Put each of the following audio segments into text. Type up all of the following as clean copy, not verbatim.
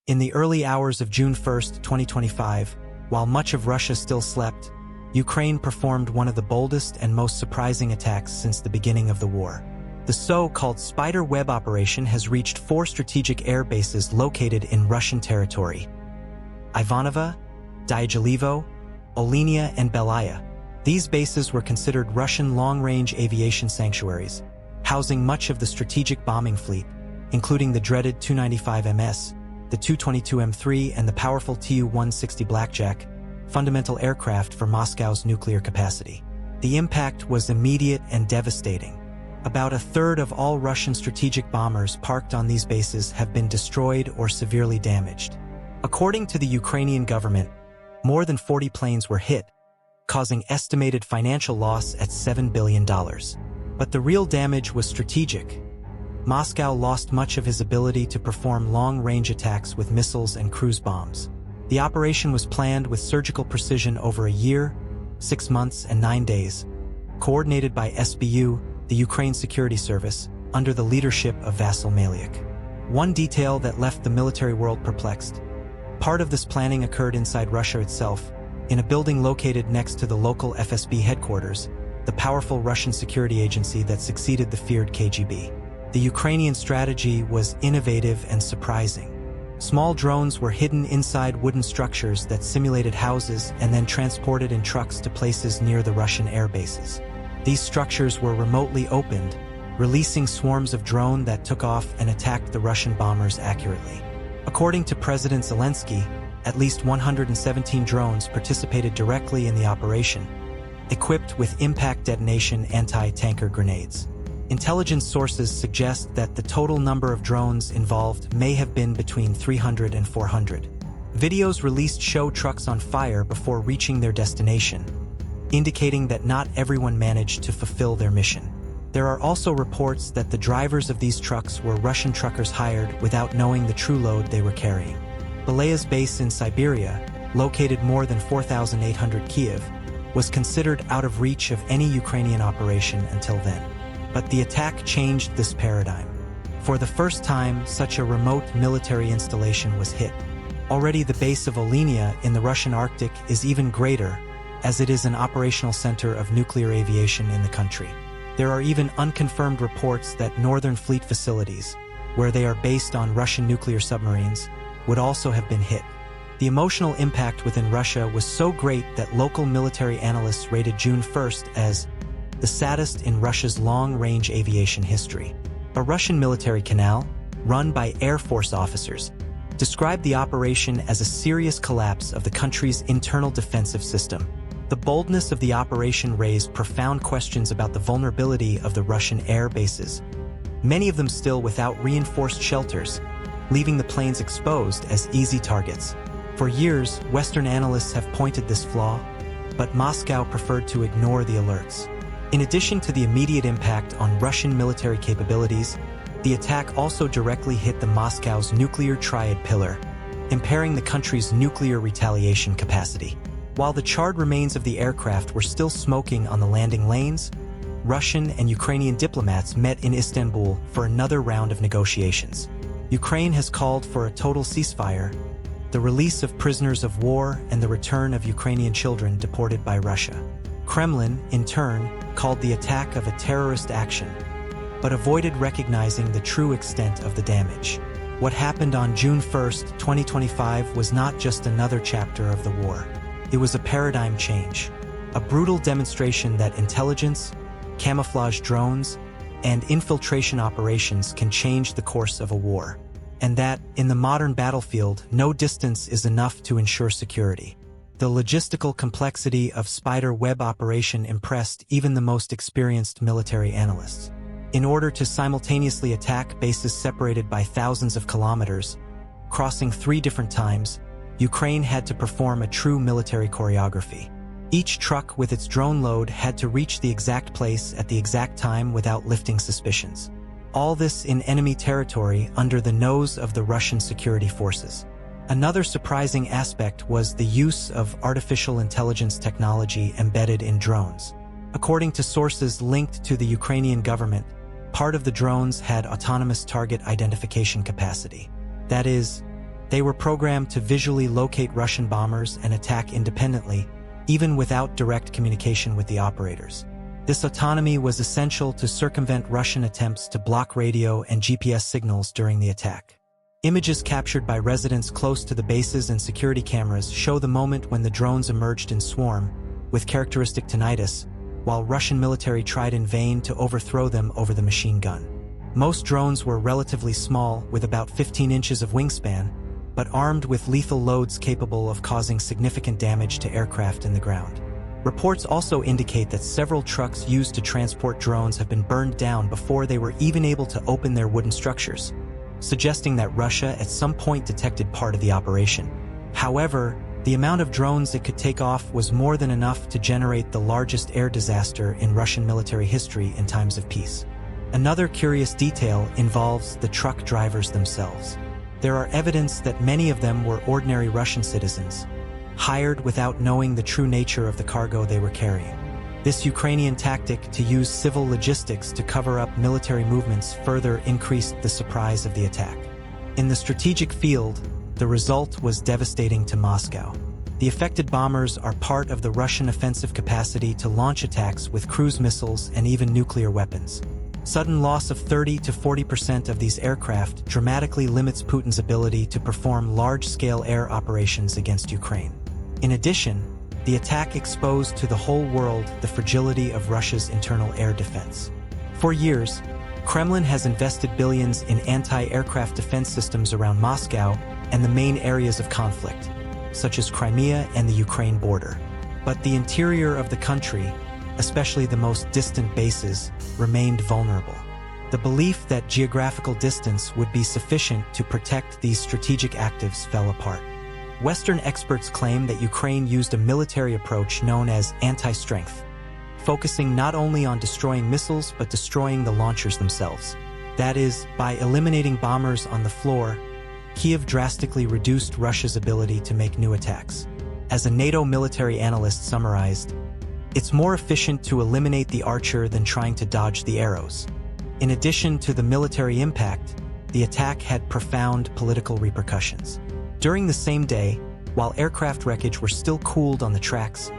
In the early hours of June 1, 2025, while much of Russia still slept, Ukraine performed one of the boldest and most surprising attacks since the beginning of the war. The so-called Spider Web operation has reached 4 strategic air bases located in Russian territory: Ivanovo, Dyagilevo, Olynia, and Belaya. These bases were considered Russian long-range aviation sanctuaries, housing much of the strategic bombing fleet, including the dreaded Tu-95MS, the Tu-22M3, and the powerful Tu-160 Blackjack, fundamental aircraft for Moscow's nuclear capacity. The impact was immediate and devastating. About a third of all Russian strategic bombers parked on these bases have been destroyed or severely damaged. According to the Ukrainian government, more than 40 planes were hit, causing estimated financial loss at $7 billion. But the real damage was strategic. Moscow lost much of his ability to perform long-range attacks with missiles and cruise bombs. The operation was planned with surgical precision over a year, 6 months, and 9 days, coordinated by SBU, the Ukraine Security Service, under the leadership of Vasyl Maliuk. One detail that left the military world perplexed: part of this planning occurred inside Russia itself, in a building located next to the local FSB headquarters, the powerful Russian security agency that succeeded the feared KGB. The Ukrainian strategy was innovative and surprising. Small drones were hidden inside wooden structures that simulated houses and then transported in trucks to places near the Russian air bases. These structures were remotely opened, releasing swarms of drones that took off and attacked the Russian bombers accurately. According to President Zelensky, at least 117 drones participated directly in the operation, equipped with impact detonation anti-tanker grenades. Intelligence sources suggest that the total number of drones involved may have been between 300 and 400. Videos released show trucks on fire before reaching their destination, indicating that not everyone managed to fulfill their mission. There are also reports that the drivers of these trucks were Russian truckers hired without knowing the true load they were carrying. Belaya's base in Siberia, located more than 4,800 Kiev, was considered out of reach of any Ukrainian operation until then. But the attack changed this paradigm. For the first time, such a remote military installation was hit. Already the base of Olynia in the Russian Arctic is even greater, as it is an operational center of nuclear aviation in the country. There are even unconfirmed reports that Northern Fleet facilities, where they are based on Russian nuclear submarines, would also have been hit. The emotional impact within Russia was so great that local military analysts rated June 1st as the saddest in Russia's long-range aviation history. A Russian military canal, run by Air Force officers, described the operation as a serious collapse of the country's internal defensive system. The boldness of the operation raised profound questions about the vulnerability of the Russian air bases, many of them still without reinforced shelters, leaving the planes exposed as easy targets. For years, Western analysts have pointed this flaw, but Moscow preferred to ignore the alerts. In addition to the immediate impact on Russian military capabilities, the attack also directly hit the Moscow's nuclear triad pillar, impairing the country's nuclear retaliation capacity. While the charred remains of the aircraft were still smoking on the landing lanes, Russian and Ukrainian diplomats met in Istanbul for another round of negotiations. Ukraine has called for a total ceasefire, the release of prisoners of war, and the return of Ukrainian children deported by Russia. Kremlin, in turn, called the attack of a terrorist action, but avoided recognizing the true extent of the damage. What happened on June 1, 2025 was not just another chapter of the war. It was a paradigm change, a brutal demonstration that intelligence, camouflage drones, and infiltration operations can change the course of a war, and that, in the modern battlefield, no distance is enough to ensure security. The logistical complexity of Spider Web operation impressed even the most experienced military analysts. In order to simultaneously attack bases separated by thousands of kilometers, crossing 3 different times, Ukraine had to perform a true military choreography. Each truck with its drone load had to reach the exact place at the exact time without lifting suspicions. All this in enemy territory under the nose of the Russian security forces. Another surprising aspect was the use of artificial intelligence technology embedded in drones. According to sources linked to the Ukrainian government, part of the drones had autonomous target identification capacity. That is, They were programmed to visually locate Russian bombers and attack independently, even without direct communication with the operators. This autonomy was essential to circumvent Russian attempts to block radio and GPS signals during the attack. Images captured by residents close to the bases and security cameras show the moment when the drones emerged in swarm, with characteristic tinnitus, while Russian military tried in vain to overthrow them over the machine gun. Most drones were relatively small, with about 15 inches of wingspan, but armed with lethal loads capable of causing significant damage to aircraft in the ground. Reports also indicate that several trucks used to transport drones have been burned down before they were even able to open their wooden structures, suggesting that Russia at some point detected part of the operation. However, the amount of drones it could take off was more than enough to generate the largest air disaster in Russian military history in times of peace. Another curious detail involves the truck drivers themselves. There are evidence that many of them were ordinary Russian citizens, hired without knowing the true nature of the cargo they were carrying. This Ukrainian tactic to use civil logistics to cover up military movements further increased the surprise of the attack. In the strategic field, the result was devastating to Moscow. The affected bombers are part of the Russian offensive capacity to launch attacks with cruise missiles and even nuclear weapons. Sudden loss of 30 to 40% of these aircraft dramatically limits Putin's ability to perform large-scale air operations against Ukraine. In addition, the attack exposed to the whole world the fragility of Russia's internal air defense. For years, Kremlin has invested billions in anti-aircraft defense systems around Moscow and the main areas of conflict, such as Crimea and the Ukraine border. But the interior of the country, especially the most distant bases, remained vulnerable. The belief that geographical distance would be sufficient to protect these strategic actives fell apart. Western experts claim that Ukraine used a military approach known as anti-strength, focusing not only on destroying missiles but destroying the launchers themselves. That is, by eliminating bombers on the floor, Kyiv drastically reduced Russia's ability to make new attacks. As a NATO military analyst summarized, "It's more efficient to eliminate the archer than trying to dodge the arrows." In addition to the military impact, the attack had profound political repercussions. During the same day, while aircraft wreckage were still cooled on the tracks,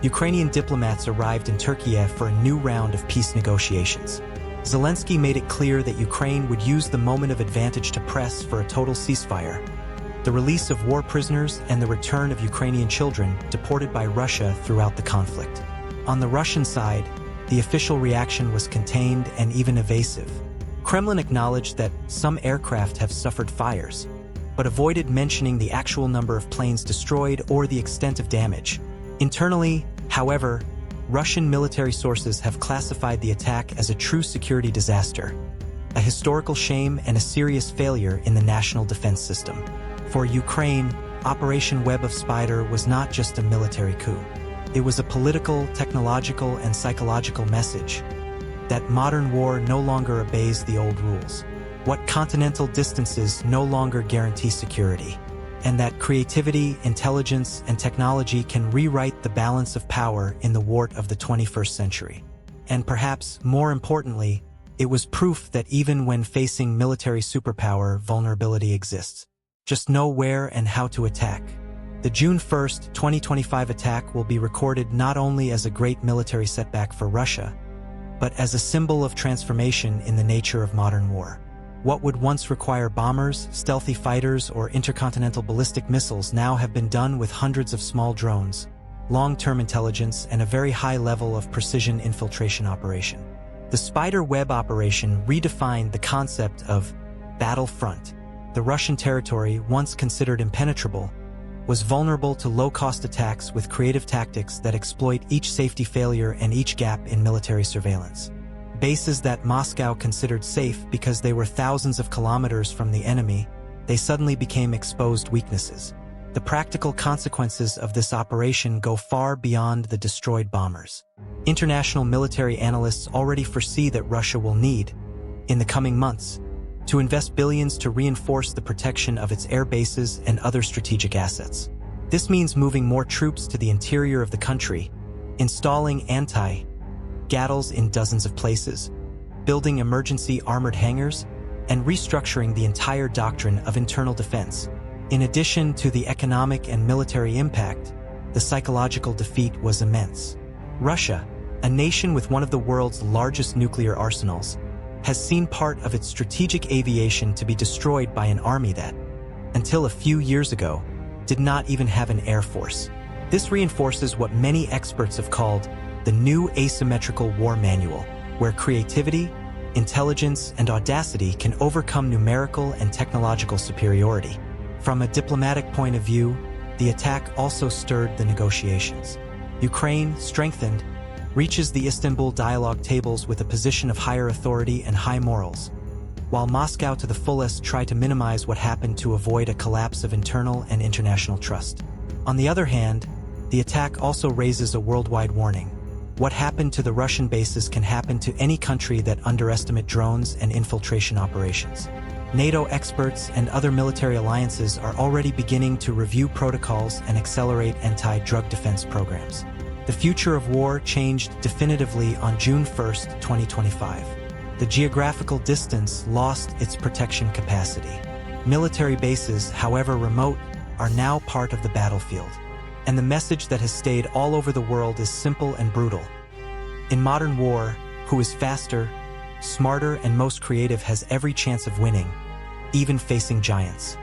Ukrainian diplomats arrived in Turkey for a new round of peace negotiations. Zelensky made it clear that Ukraine would use the moment of advantage to press for a total ceasefire, the release of war prisoners, and the return of Ukrainian children deported by Russia throughout the conflict. On the Russian side, the official reaction was contained and even evasive. Kremlin acknowledged that some aircraft have suffered fires, but avoided mentioning the actual number of planes destroyed or the extent of damage. Internally, however, Russian military sources have classified the attack as a true security disaster, a historical shame and a serious failure in the national defense system. For Ukraine, Operation Web of Spider was not just a military coup. It was a political, technological, and psychological message that modern war no longer obeys the old rules, what continental distances no longer guarantee security, and that creativity, intelligence, and technology can rewrite the balance of power in the war of the 21st century. And perhaps more importantly, it was proof that even when facing military superpower, vulnerability exists. Just know where and how to attack. The June 1, 2025 attack will be recorded not only as a great military setback for Russia, but as a symbol of transformation in the nature of modern war. What would once require bombers, stealthy fighters, or intercontinental ballistic missiles now have been done with hundreds of small drones, long-term intelligence, and a very high level of precision infiltration operation. The Spider Web operation redefined the concept of battlefront. The Russian territory, once considered impenetrable, was vulnerable to low-cost attacks with creative tactics that exploit each safety failure and each gap in military surveillance. Bases that Moscow considered safe because they were thousands of kilometers from the enemy, they suddenly became exposed weaknesses. The practical consequences of this operation go far beyond the destroyed bombers. International military analysts already foresee that Russia will need, in the coming months, to invest billions to reinforce the protection of its air bases and other strategic assets. This means moving more troops to the interior of the country, installing anti-GATLs in dozens of places, building emergency armored hangars, and restructuring the entire doctrine of internal defense. In addition to the economic and military impact, the psychological defeat was immense. Russia, a nation with one of the world's largest nuclear arsenals, has seen part of its strategic aviation to be destroyed by an army that, until a few years ago, did not even have an air force. This reinforces what many experts have called the new asymmetrical war manual, where creativity, intelligence, and audacity can overcome numerical and technological superiority. From a diplomatic point of view, the attack also stirred the negotiations. Ukraine, strengthened, reaches the Istanbul dialogue tables with a position of higher authority and high morals, while Moscow to the fullest try to minimize what happened to avoid a collapse of internal and international trust. On the other hand, the attack also raises a worldwide warning. What happened to the Russian bases can happen to any country that underestimate drones and infiltration operations. NATO experts and other military alliances are already beginning to review protocols and accelerate anti-drug defense programs. The future of war changed definitively on June 1, 2025. The geographical distance lost its protection capacity. Military bases, however remote, are now part of the battlefield. And the message that has stayed all over the world is simple and brutal. In modern war, who is faster, smarter, and most creative has every chance of winning, even facing giants.